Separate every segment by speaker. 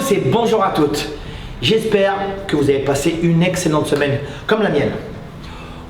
Speaker 1: tous et bonjour à toutes. J'espère que vous avez passé une excellente semaine comme la mienne.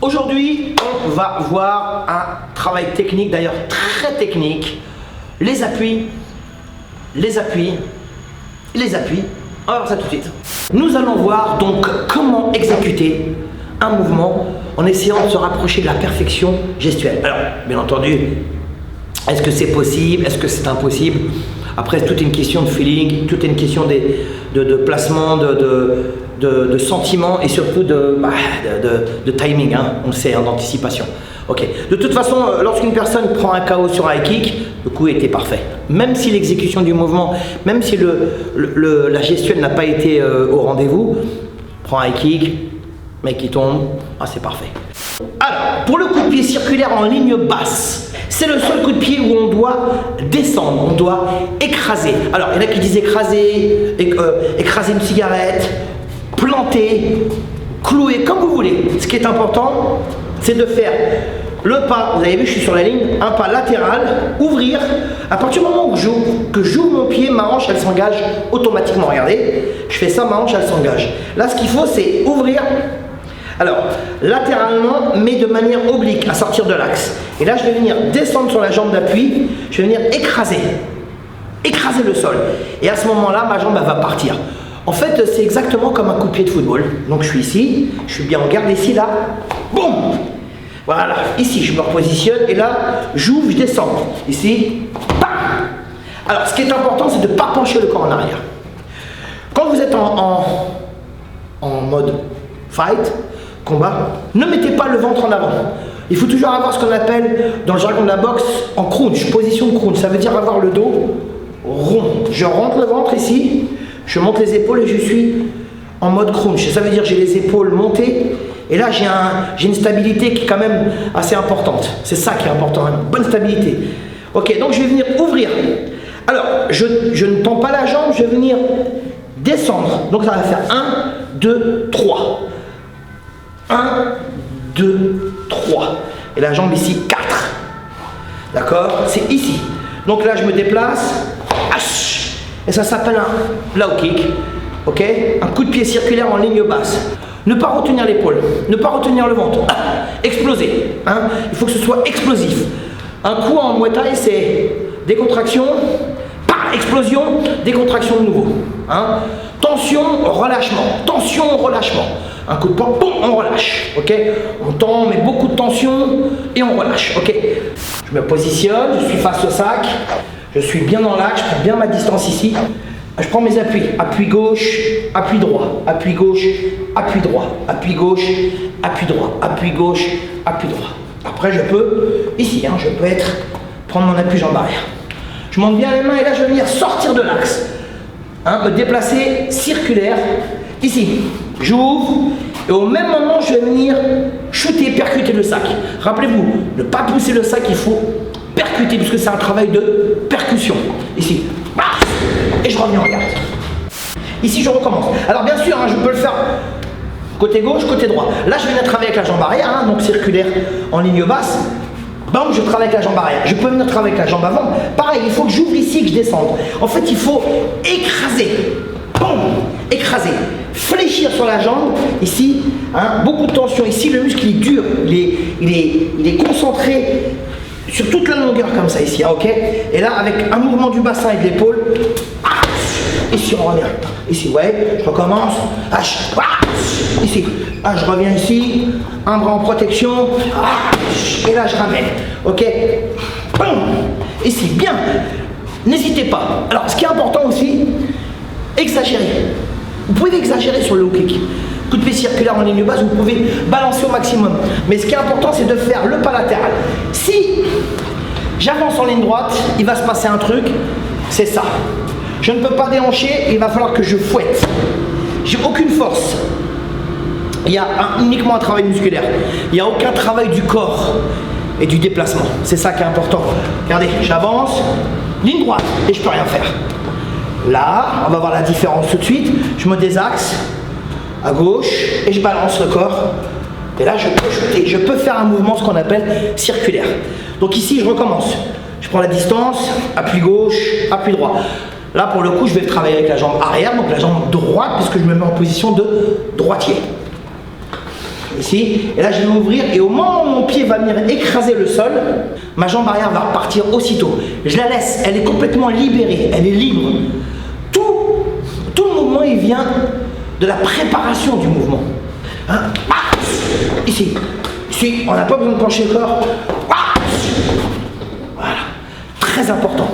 Speaker 1: Aujourd'hui, on va voir un travail technique, d'ailleurs très technique. Les appuis. On va voir ça tout de suite. Nous allons voir donc comment exécuter un mouvement en essayant de se rapprocher de la perfection gestuelle. Alors, bien entendu, est-ce que c'est possible? Est-ce que c'est impossible? Après, c'est toute une question de feeling, toute une question de placement, de sentiment et surtout de timing, hein, on le sait, hein, d'anticipation. Ok. De toute façon, lorsqu'une personne prend un KO sur un high kick, le coup était parfait. Même si l'exécution du mouvement, même si la gestuelle n'a pas été au rendez-vous, prend un high kick, mec qui tombe, ah, c'est parfait. Alors, pour le coup de pied circulaire en ligne basse, c'est le seul coup de pied où on doit descendre, on doit écraser. Alors, il y en a qui disent écraser, écraser une cigarette, planter, clouer, comme vous voulez. Ce qui est important, c'est de faire le pas, vous avez vu, je suis sur la ligne, un pas latéral, ouvrir. À partir du moment où j'ouvre mon pied, ma hanche, elle s'engage automatiquement. Regardez, je fais ça, ma hanche, elle s'engage. Là, ce qu'il faut, c'est ouvrir. Alors, latéralement, mais de manière oblique, à sortir de l'axe. Et là, je vais venir descendre sur la jambe d'appui, je vais venir écraser le sol. Et à ce moment-là, ma jambe, elle va partir. En fait, c'est exactement comme un coup de pied de football. Donc, je suis ici, je suis bien en garde ici, là, boum. Voilà, ici, je me repositionne, et là, j'ouvre, je descends. Ici, bam. Alors, ce qui est important, c'est de ne pas pencher le corps en arrière. Quand vous êtes en mode fight, combat, ne mettez pas le ventre en avant. Il faut toujours avoir ce qu'on appelle, dans le jargon de la boxe, en crunch, position de crunch. Ça veut dire avoir le dos rond. Je rentre le ventre ici, je monte les épaules et je suis en mode crunch. Ça veut dire que j'ai les épaules montées et là j'ai une stabilité qui est quand même assez importante. C'est ça qui est important, une bonne stabilité. Ok, donc je vais venir ouvrir. Alors, je ne tends pas la jambe, je vais venir descendre. Donc ça va faire 1, 2, 3. 1, 2, 3. Et la jambe ici, 4. D'accord? C'est ici. Donc là, je me déplace. Et ça s'appelle un low kick. Ok? Un coup de pied circulaire en ligne basse. Ne pas retenir l'épaule. Ne pas retenir le ventre. Exploser. Hein? Il faut que ce soit explosif. Un coup en Muay Thai, c'est décontraction. Explosion, décontraction de nouveau. Hein? Tension, relâchement. Tension, relâchement. Un coup de poing, boum, on relâche. Ok? On tend, on met beaucoup de tension et on relâche. Ok? Je me positionne, je suis face au sac. Je suis bien dans l'axe, je prends bien ma distance ici. Je prends mes appuis. Appui gauche, appui droit. Appui gauche, appui droit. Appui gauche, appui droit. Appui gauche, appui droit. Après, je peux, ici, hein, je peux prendre mon appui jambe arrière. Je monte bien les mains et là je vais venir sortir de l'axe. Hein, me déplacer circulaire. Ici, j'ouvre et au même moment je vais venir shooter, percuter le sac. Rappelez-vous, ne pas pousser le sac, il faut percuter puisque c'est un travail de percussion. Ici, et je reviens en garde. Ici je recommence. Alors bien sûr, hein, je peux le faire côté gauche, côté droit. Là je vais venir travailler avec la jambe arrière, hein, donc circulaire en ligne basse. Bam, je travaille avec la jambe arrière. Je peux venir travailler avec la jambe avant. Pareil, il faut que j'ouvre ici et que je descende. En fait, il faut écraser. Boum, écraser. Fléchir sur la jambe. Ici, hein, beaucoup de tension. Ici, le muscle il est dur. Il est concentré sur toute la longueur comme ça ici. Hein, ok? Et là, avec un mouvement du bassin et de l'épaule. Ici, on revient. Ici, ouais, je recommence. Ici, je reviens ici. Un bras en protection. Et là, je ramène. Ok? Ici, bien. N'hésitez pas. Alors, ce qui est important aussi, exagérer. Vous pouvez exagérer sur le low kick. Coup de pied circulaire en ligne basse, vous pouvez balancer au maximum. Mais ce qui est important, c'est de faire le pas latéral. Si j'avance en ligne droite, il va se passer un truc, c'est ça. Je ne peux pas déhancher, il va falloir que je fouette. J'ai aucune force. Il y a uniquement un travail musculaire. Il n'y a aucun travail du corps et du déplacement. C'est ça qui est important. Regardez, j'avance, ligne droite, et je ne peux rien faire. Là, on va voir la différence tout de suite. Je me désaxe à gauche et je balance le corps. Et là, je peux jeter. Je peux faire un mouvement, ce qu'on appelle circulaire. Donc ici, je recommence. Je prends la distance, appui gauche, appui droit. Là, pour le coup, je vais travailler avec la jambe arrière, donc la jambe droite, puisque je me mets en position de droitier. Ici, et là je vais m'ouvrir, et au moment où mon pied va venir écraser le sol, ma jambe arrière va repartir aussitôt. Je la laisse, elle est complètement libérée, elle est libre. Tout le mouvement, il vient de la préparation du mouvement. Hein? Ici, on n'a pas besoin de pencher le corps. Voilà, très important.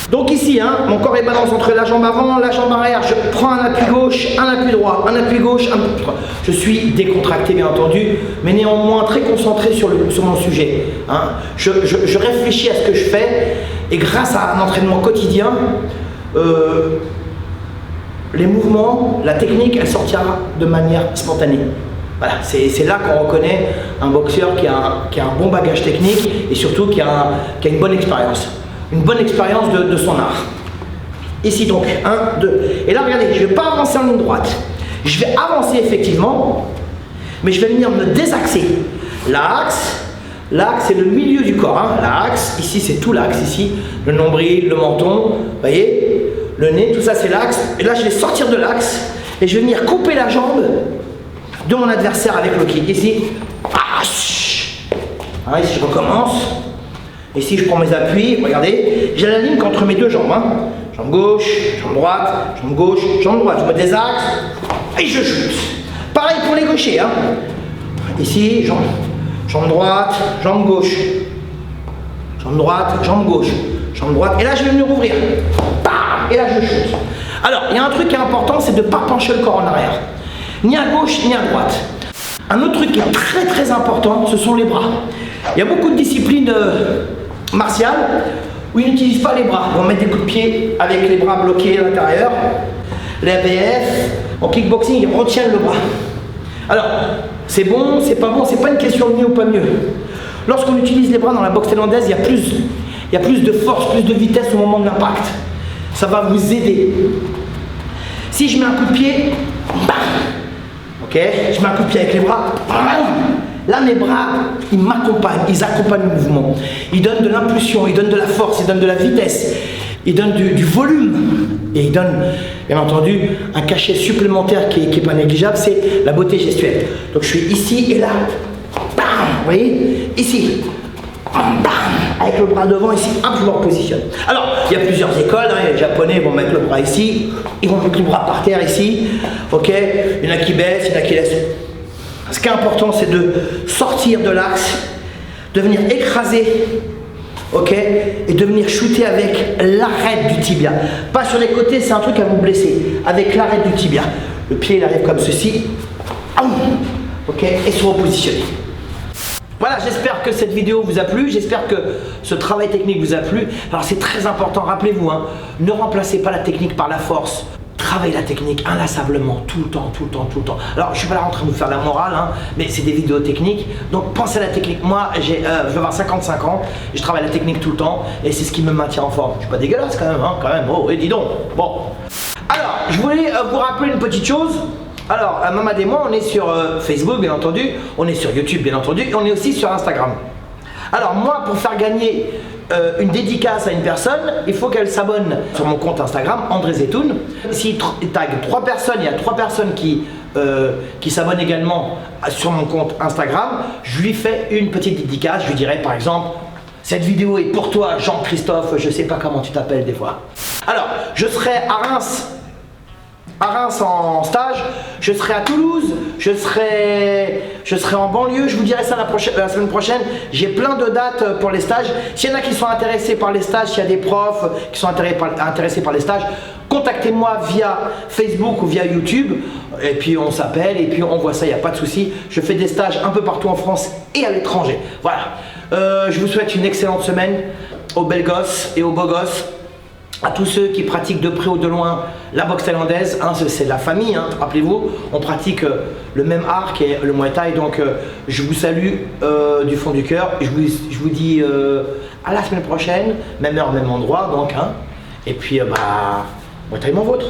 Speaker 1: Donc ici, hein, mon corps est balance entre la jambe avant, la jambe arrière. Je prends un appui gauche, un appui droit, un appui gauche, un appui droit. Je suis décontracté bien entendu, mais néanmoins très concentré sur mon sujet. Hein. Je réfléchis à ce que je fais, et grâce à un entraînement quotidien, les mouvements, la technique, elle sortira de manière spontanée. Voilà, c'est là qu'on reconnaît un boxeur qui a un bon bagage technique et surtout qui a une bonne expérience. Une bonne expérience de son art. Ici donc, 1, 2. Et là, regardez, je ne vais pas avancer en ligne droite. Je vais avancer effectivement, mais je vais venir me désaxer. L'axe, c'est le milieu du corps. Hein. L'axe, ici c'est tout l'axe, ici. Le nombril, le menton, vous voyez, le nez, tout ça c'est l'axe. Et là, je vais sortir de l'axe et je vais venir couper la jambe de mon adversaire avec le kick. Ici, ah, ici je recommence. Ici, je prends mes appuis, regardez, j'ai la ligne qu'entre mes deux jambes. Hein. Jambe gauche, jambe droite, jambe gauche, jambe droite. Je me désaxe et je chute. Pareil pour les gauchers. Hein. Ici, jambe droite, jambe gauche. Jambe droite, jambe gauche. Jambe droite. Et là, je vais venir ouvrir. Et là, je chute. Alors, il y a un truc qui est important, c'est de ne pas pencher le corps en arrière. Ni à gauche, ni à droite. Un autre truc qui est très très important, ce sont les bras. Il y a beaucoup de disciplines martiales où ils n'utilisent pas les bras. Ils vont mettre des coups de pied avec les bras bloqués à l'intérieur. Les ABF, en kickboxing, ils retiennent le bras. Alors, c'est bon, c'est pas bon, c'est pas une question de mieux ou pas mieux. Lorsqu'on utilise les bras dans la boxe thaïlandaise, il y a plus de force, plus de vitesse au moment de l'impact. Ça va vous aider. Si je mets un coup de pied, bam, ok, je mets un coup de pied avec les bras, bam. Là, mes bras, ils m'accompagnent, ils accompagnent le mouvement. Ils donnent de l'impulsion, ils donnent de la force, ils donnent de la vitesse, ils donnent du volume. Et ils donnent, bien entendu, un cachet supplémentaire qui est pas négligeable, c'est la beauté gestuelle. Donc je suis ici et là, bam, vous voyez, ici, bam, bam, avec le bras devant, ici, hop, je me repositionne. Alors, il y a plusieurs écoles, hein, les Japonais vont mettre le bras ici, ils vont mettre le bras par terre ici, ok, il y en a qui baissent, il y en a qui laissent. Ce qui est important, c'est de sortir de l'axe, de venir écraser, ok, et de venir shooter avec l'arête du tibia. Pas sur les côtés, c'est un truc à vous blesser. Avec l'arête du tibia. Le pied, il arrive comme ceci, ok, et se repositionner. Voilà, j'espère que cette vidéo vous a plu, j'espère que ce travail technique vous a plu. Alors c'est très important, rappelez-vous, hein, ne remplacez pas la technique par la force. Travaillez la technique inlassablement, tout le temps, tout le temps, tout le temps. Alors, je suis pas là en train de vous faire la morale, hein, mais c'est des vidéos techniques. Donc, pensez à la technique. Moi, je vais avoir 55 ans, et je travaille la technique tout le temps, et c'est ce qui me maintient en forme. Je suis pas dégueulasse quand même, hein, quand même. Oh, et dis donc. Bon. Alors, je voulais vous rappeler une petite chose. Alors, Mamad et moi, on est sur Facebook, bien entendu. On est sur YouTube, bien entendu. Et on est aussi sur Instagram. Alors, moi, pour faire gagner une dédicace à une personne, il faut qu'elle s'abonne sur mon compte Instagram, André Zetoun. S'il tag 3 personnes, il y a 3 personnes qui s'abonnent également sur mon compte Instagram, je lui fais une petite dédicace. Je lui dirai par exemple, cette vidéo est pour toi Jean-Christophe, je sais pas comment tu t'appelles des fois. Alors, je serai à Reims en stage, je serai à Toulouse, je serai en banlieue, je vous dirai ça la semaine prochaine. J'ai plein de dates pour les stages. S'il y en a qui sont intéressés par les stages, s'il y a des profs qui sont intéressés par les stages, contactez-moi via Facebook ou via YouTube et puis on s'appelle et puis on voit ça, il n'y a pas de souci. Je fais des stages un peu partout en France et à l'étranger. Voilà, je vous souhaite une excellente semaine aux belles gosses et aux beaux gosses. À tous ceux qui pratiquent de près ou de loin la boxe thaïlandaise, hein, c'est la famille, hein, rappelez-vous, on pratique le même art qui est le Muay Thai, donc je vous salue du fond du cœur, je vous dis à la semaine prochaine, même heure, même endroit, donc, hein, et puis Muay Thai mon vôtre.